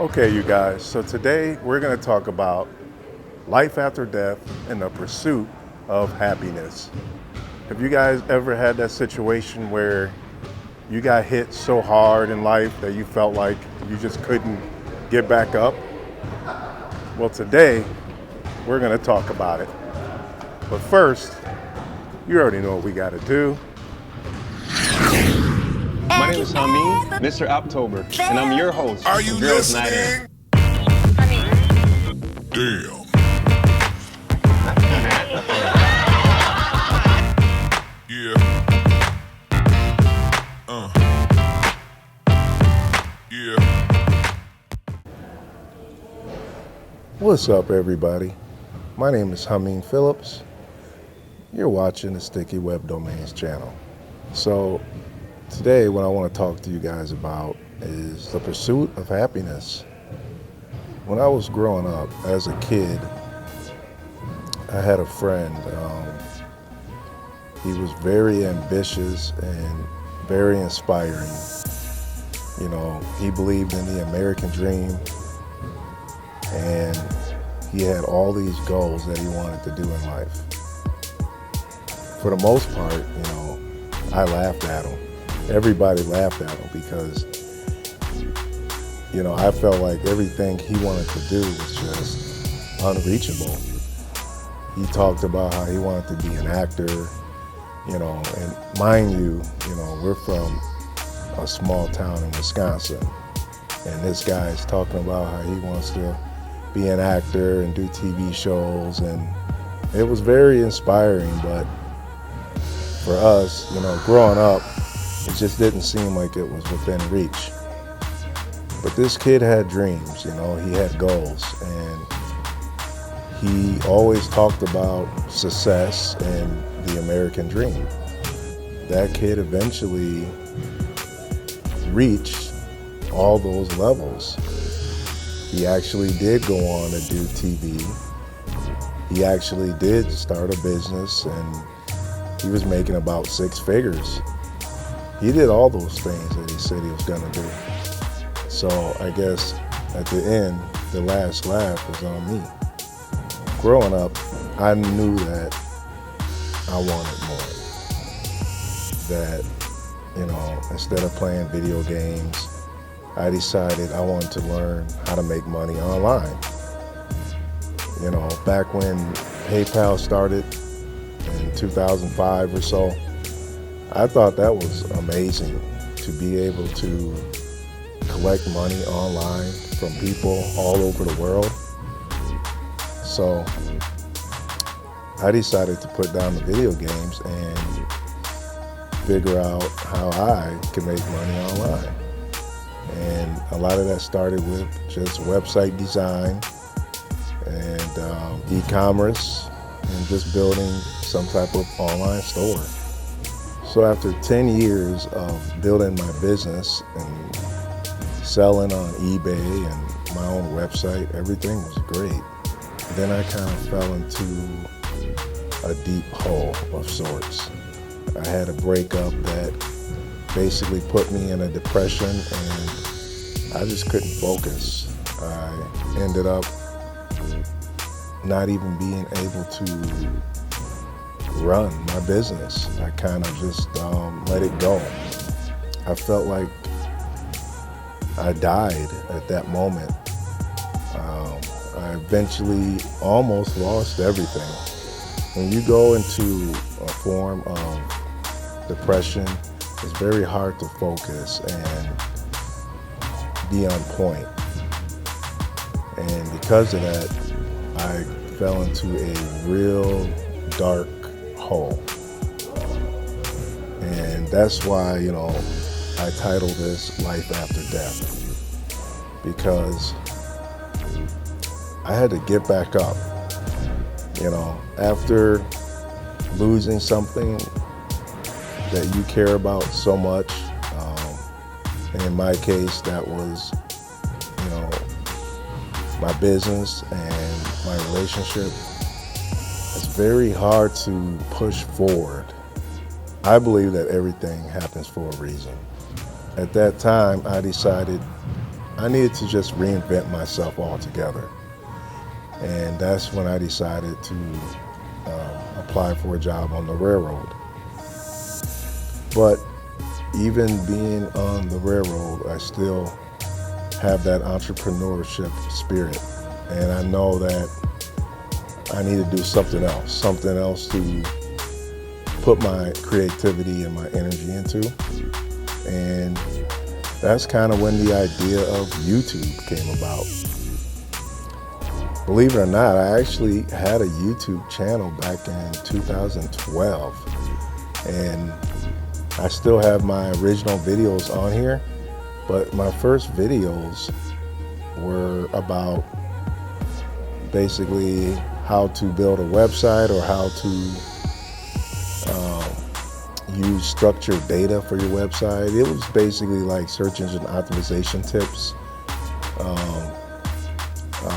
Okay, you guys, so today we're going to talk about life after death and the pursuit of happiness. Have you guys ever had that situation where you got hit so hard in life that you felt like you just couldn't get back up? Well, today we're going to talk about it. But first, you already know what we got to do. My name is Hameen, Mr. October, and I'm your host Are you of Girls Night In. Damn. Yeah. Yeah. What's up, everybody? My name is Hameen Phillips. You're watching the Sticky Web Domains channel. So today what I want to talk to you guys about is the pursuit of happiness. When I was growing up as a kid, I had a friend. He was very ambitious and very inspiring. You know, he believed in the American dream, and he had all these goals that he wanted to do in life. For the most part, you know, I laughed at him. Everybody laughed at him because, you know, I felt like everything he wanted to do was just unreachable. He talked about how he wanted to be an actor, you know, and mind you, we're from a small town in Wisconsin, and this guy's talking about how he wants to be an actor and do TV shows, and it was very inspiring. But for us, you know, growing up, it just didn't seem like it was within reach. But this kid had dreams, you know, he had goals, and he always talked about success and the American dream. That kid eventually reached all those levels. He actually did go on to do TV. He actually did start a business, and he was making about 6 figures. He did all those things that he said he was gonna do. So I guess at the end, the last laugh was on me. Growing up, I knew that I wanted more. That, you know, instead of playing video games, I decided I wanted to learn how to make money online. You know, back when PayPal started in 2005 or so, I thought that was amazing to be able to collect money online from people all over the world. So I decided to put down the video games and figure out how I can make money online. And a lot of that started with just website design and e-commerce and just building some type of online store. So after 10 years of building my business and selling on eBay and my own website, everything was great. Then I kind of fell into a deep hole of sorts. I had a breakup that basically put me in a depression, and I just couldn't focus. I ended up not even being able to run my business. I kind of just let it go. I felt like I died at that moment. I eventually almost lost everything. When you go into a form of depression, it's very hard to focus and be on point. And because of that, I fell into a real dark hole. And that's why, you know, I titled this Life After Death, because I had to get back up. You know, after losing something that you care about so much, and in my case, that was, you know, my business and my relationship, it's very hard to push forward. I believe that everything happens for a reason. At that time, I decided I needed to just reinvent myself altogether. And that's when I decided to apply for a job on the railroad. But even being on the railroad, I still have that entrepreneurship spirit. And I know that I need to do something else to put my creativity and my energy into. And that's kind of when the idea of YouTube came about. Believe it or not, I actually had a YouTube channel back in 2012. And I still have my original videos on here, but my first videos were about basically how to build a website or how to use structured data for your website. It was basically like search engine optimization tips.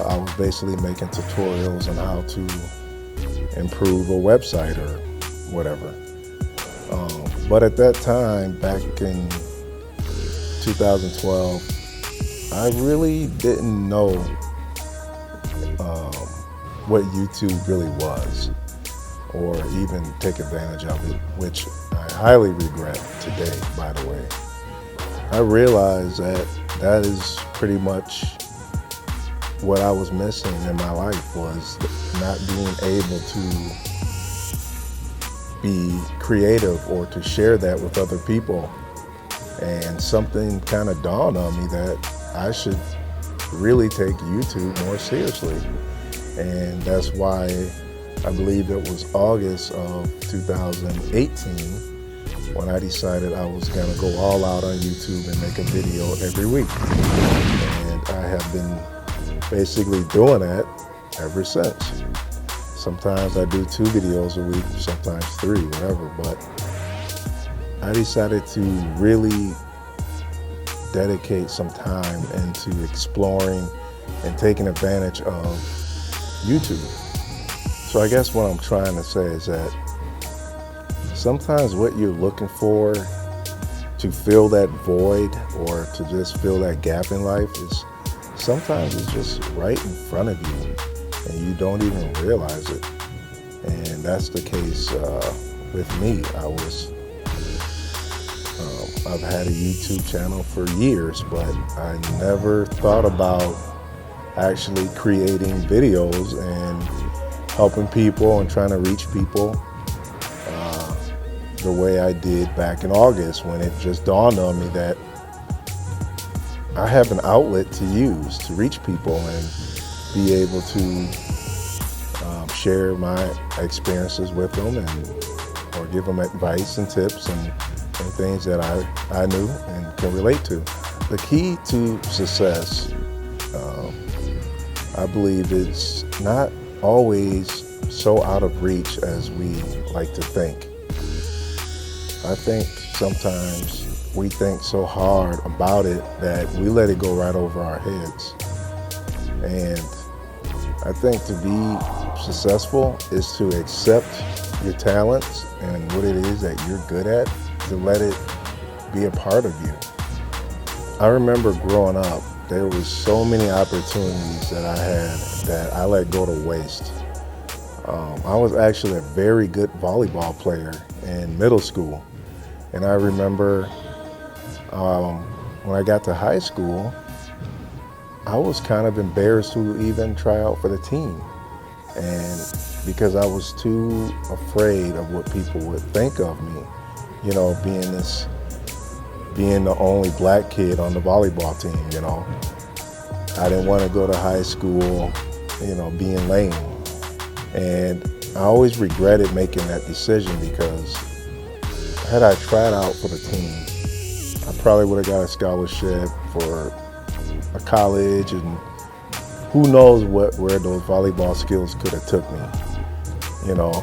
I was basically making tutorials on how to improve a website or whatever. But at that time, back in 2012, I really didn't know what YouTube really was, or even take advantage of it, which I highly regret today, by the way. I realized that that is pretty much what I was missing in my life, was not being able to be creative or to share that with other people. And something kind of dawned on me that I should really take YouTube more seriously. And that's why I believe it was August of 2018 when I decided I was going to go all out on YouTube and make a video every week. And I have been basically doing that ever since. Sometimes I do 2 videos a week, sometimes 3, whatever, but I decided to really dedicate some time into exploring and taking advantage of YouTube. So I guess what I'm trying to say is that sometimes what you're looking for to fill that void or to just fill that gap in life is sometimes it's just right in front of you and you don't even realize it. And that's the case with me. I've had a YouTube channel for years, but I never thought about actually creating videos and helping people and trying to reach people the way I did back in August, when it just dawned on me that I have an outlet to use to reach people and be able to share my experiences with them or give them advice and tips and things that I knew and can relate to. The key to success, I believe, it's not always so out of reach as we like to think. I think sometimes we think so hard about it that we let it go right over our heads. And I think to be successful is to accept your talents and what it is that you're good at, to let it be a part of you. I remember growing up, there was so many opportunities that I had that I let go to waste. I was actually a very good volleyball player in middle school. And I remember when I got to high school, I was kind of embarrassed to even try out for the team. And because I was too afraid of what people would think of me, you know, being the only black kid on the volleyball team, you know. I didn't want to go to high school, you know, being lame. And I always regretted making that decision, because had I tried out for the team, I probably would have got a scholarship for a college, and who knows where those volleyball skills could have took me, you know.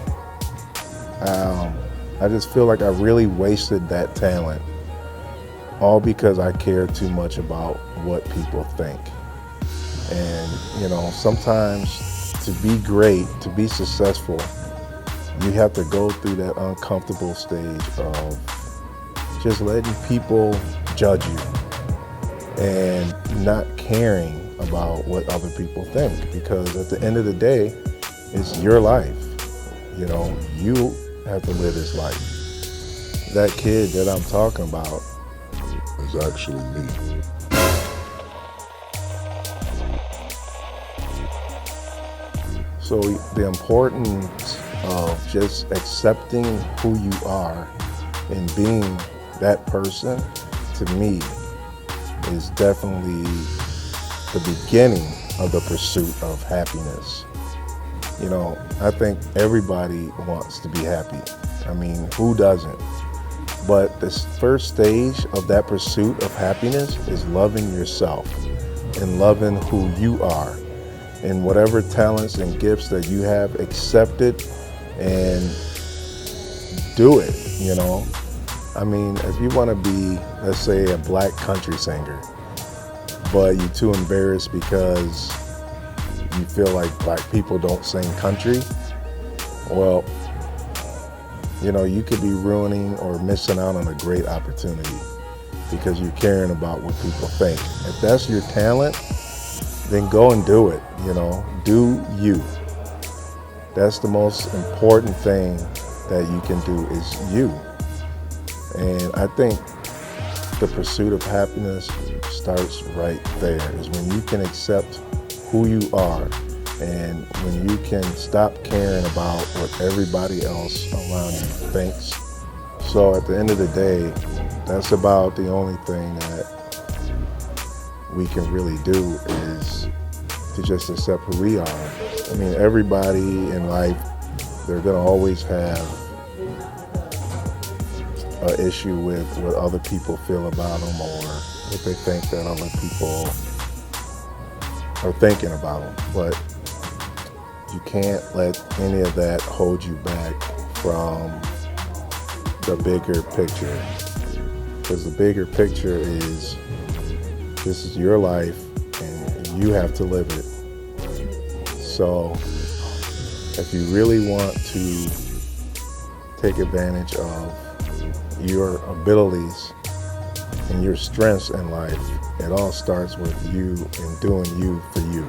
I just feel like I really wasted that talent, all because I cared too much about what people think. And, you know, sometimes to be great, to be successful, you have to go through that uncomfortable stage of just letting people judge you and not caring about what other people think, because at the end of the day, it's your life. You know, you have to live this life. That kid that I'm talking about is actually me. So the importance of just accepting who you are and being that person, to me, is definitely the beginning of the pursuit of happiness. You know, I think everybody wants to be happy. I mean, who doesn't? But the first stage of that pursuit of happiness is loving yourself and loving who you are, and whatever talents and gifts that you have, accepted and do it, you know? I mean, if you want to be, let's say, a black country singer, but you're too embarrassed because you feel like black people don't sing country, well, you know, you could be ruining or missing out on a great opportunity because you're caring about what people think. If that's your talent, then go and do it, you know, do you. That's the most important thing that you can do, is you. And I think the pursuit of happiness starts right there, is when you can accept who you are and when you can stop caring about what everybody else around you thinks. So at the end of the day, that's about the only thing that we can really do, is to just accept who we are. I mean, everybody in life, they're gonna always have an issue with what other people feel about them, or what they think that other people are thinking about them. But you can't let any of that hold you back from the bigger picture, because the bigger picture is, this is your life and you have to live it. So if you really want to take advantage of your abilities and your strengths in life, it all starts with you and doing you for you.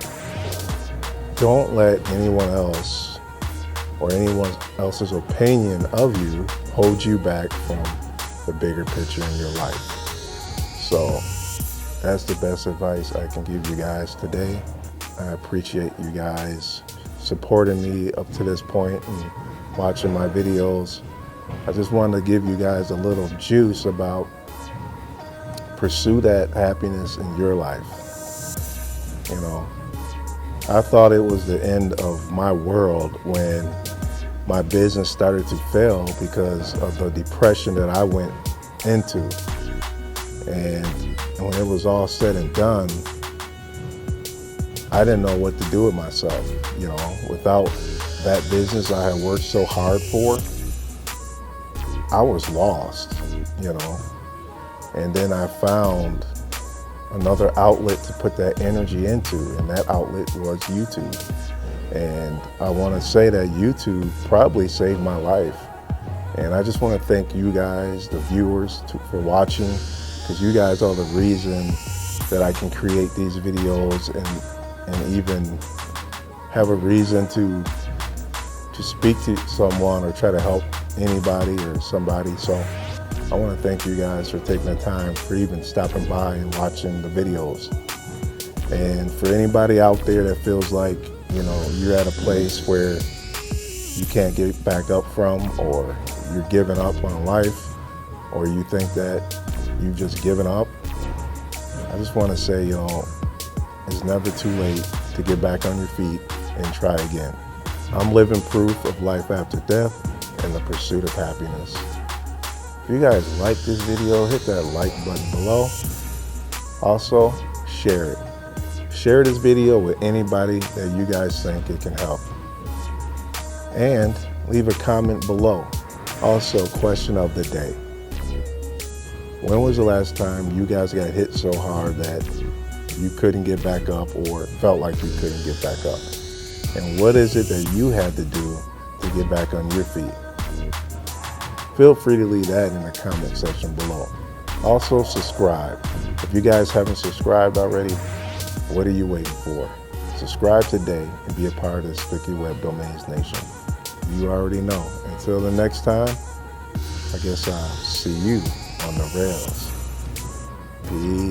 Don't let anyone else or anyone else's opinion of you hold you back from the bigger picture in your life. So that's the best advice I can give you guys today. I appreciate you guys supporting me up to this point and watching my videos. I just wanted to give you guys a little juice about pursue that happiness in your life. You know, I thought it was the end of my world when my business started to fail because of the depression that I went into. And when it was all said and done, I didn't know what to do with myself. You know, without that business I had worked so hard for, I was lost, you know. And then I found another outlet to put that energy into, and that outlet was YouTube. And I want to say that YouTube probably saved my life. And I just want to thank you guys, the viewers, for watching, because you guys are the reason that I can create these videos and even have a reason to speak to someone or try to help anybody or somebody. So I want to thank you guys for taking the time, for even stopping by and watching the videos. And for anybody out there that feels like, you know, you're at a place where you can't get back up from, or you're giving up on life, or you think that you've just given up, I just want to say, you know, it's never too late to get back on your feet and try again. I'm living proof of life after death and the pursuit of happiness. If you guys like this video, hit that like button below. Also, share it. Share this video with anybody that you guys think it can help. And leave a comment below. Also, question of the day. When was the last time you guys got hit so hard that you couldn't get back up, or felt like you couldn't get back up? And what is it that you had to do to get back on your feet? Feel free to leave that in the comment section below. Also, subscribe. If you guys haven't subscribed already, What are you waiting for? Subscribe today and be a part of the Strictly Web Domains Nation. You already know. Until the next time, I guess I'll see you on the rails. Peace.